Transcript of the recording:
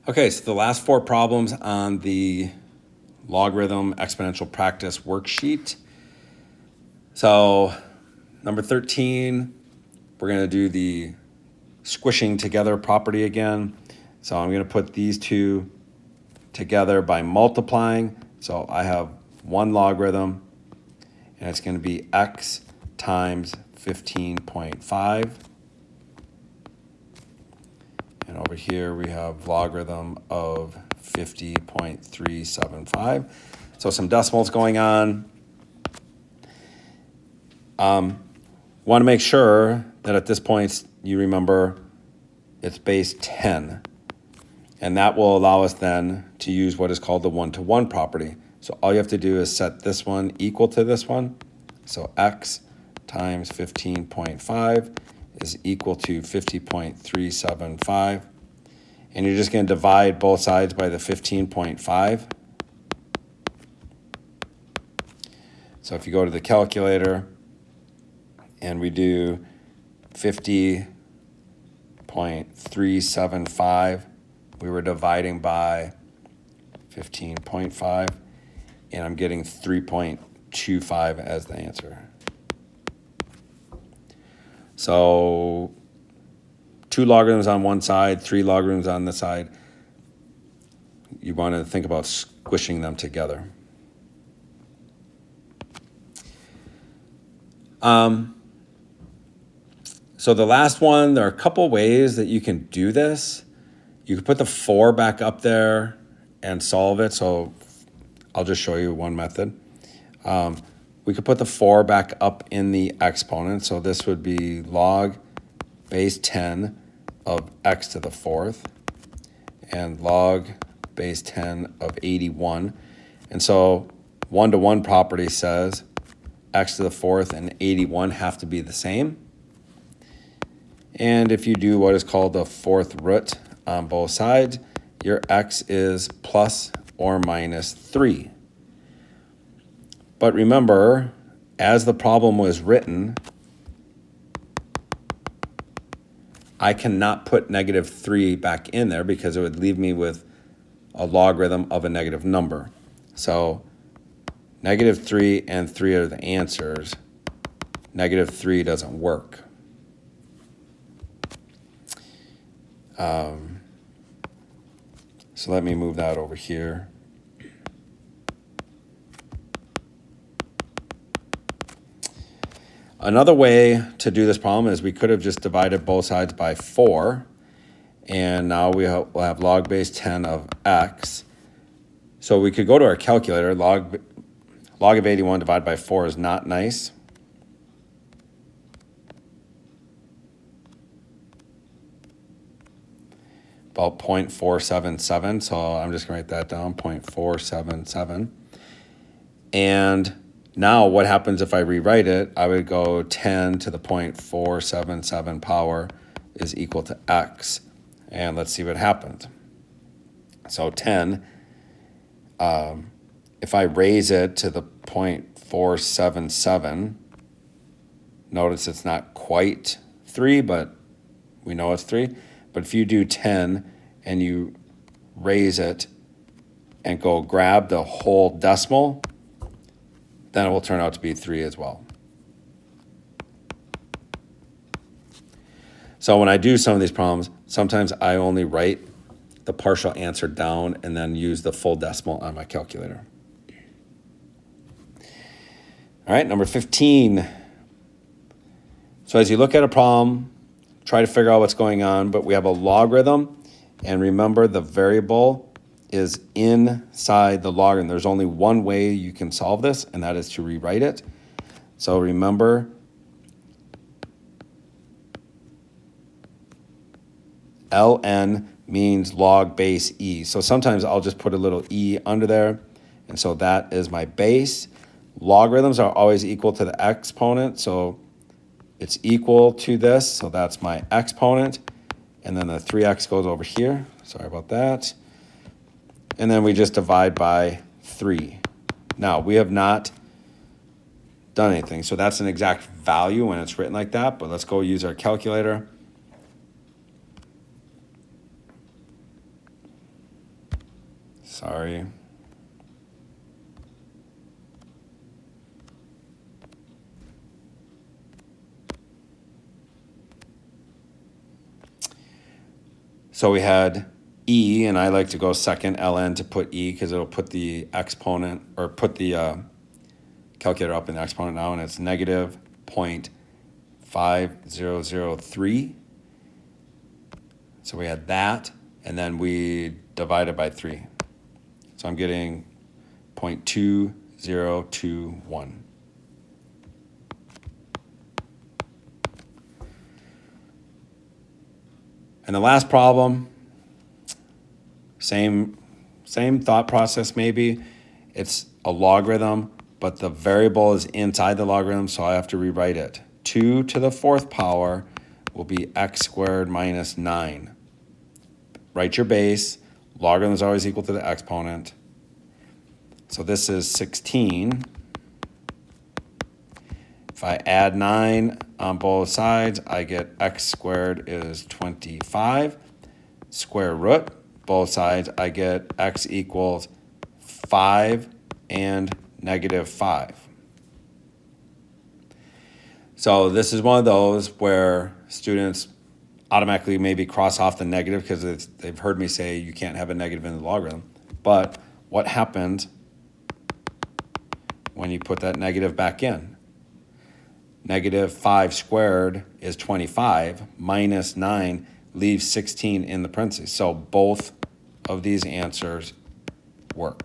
Okay, so the last four problems on the logarithm exponential practice worksheet. So number 13, we're going to do the squishing together property again. So I'm going to put these two together by multiplying. So I have one logarithm, and it's going to be x times 15.5. And over here we have logarithm of 50.375. So some decimals going on. Want to make sure that at this point you remember it's base 10. And that will allow us then to use what is called the one-to-one property. So all you have to do is set this one equal to this one. So x times 15.5 is equal to 50.375. And you're just going to divide both sides by the 15.5. So if you go to the calculator and we do 50.375, we were dividing by 15.5, and I'm getting 3.25 as the answer. So 2 logarithms on one side, 3 logarithms on the side. You want to think about squishing them together. So the last one, there are a couple ways that you can do this. You could put the 4 back up there and solve it. So I'll just show you one method. We could put the 4 back up in the exponent. So this would be log base 10 of x to the 4th and log base 10 of 81. And so one-to-one property says x to the 4th and 81 have to be the same. And if you do what is called the 4th root on both sides, your x is plus or minus 3. But remember, as the problem was written, I cannot put negative 3 back in there because it would leave me with a logarithm of a negative number. So negative 3 and 3 are the answers. Negative 3 doesn't work. So let me move that over here. Another way to do this problem is we could have just divided both sides by 4, and now we'll have log base 10 of x. So we could go to our calculator. Log of 81 divided by 4 is not nice. About 0.477, so I'm just going to write that down, 0.477. And now what happens if I rewrite it? I would go 10 to the 0.477 power is equal to x. And let's see what happens. So 10, if I raise it to the 0.477, notice it's not quite 3, but we know it's 3. But if you do 10 and you raise it and go grab the whole decimal, then it will turn out to be 3 as well. So when I do some of these problems, sometimes I only write the partial answer down and then use the full decimal on my calculator. All right, number 15. So as you look at a problem, try to figure out what's going on, but we have a logarithm, and remember the variable is inside the logarithm. There's only one way you can solve this, and that is to rewrite it. So remember, ln means log base e. So sometimes I'll just put a little e under there, and so that is my base. Logarithms are always equal to the exponent, so it's equal to this, so that's my exponent. And then the 3x goes over here. Sorry about that. And then we just divide by 3. Now, we have not done anything, so that's an exact value when it's written like that, but let's go use our calculator. Sorry. So we had e, and I like to go second ln to put e because it'll put the exponent, or put the calculator up in the exponent now, and it's negative 0.5003. So we had that, and then we divided by 3. So I'm getting 0.2021. And the last problem, same thought process maybe. It's a logarithm, but the variable is inside the logarithm, so I have to rewrite it. 2 to the 4th power will be x squared minus 9. Write your base. Logarithm is always equal to the exponent. So this is 16. If I add 9 on both sides, I get x squared is 25. Square root, both sides, I get x equals 5 and negative 5. So this is one of those where students automatically maybe cross off the negative because they've heard me say you can't have a negative in the logarithm. But what happens when you put that negative back in? Negative 5 squared is 25, minus 9 leaves 16 in the parentheses. So both of these answers work.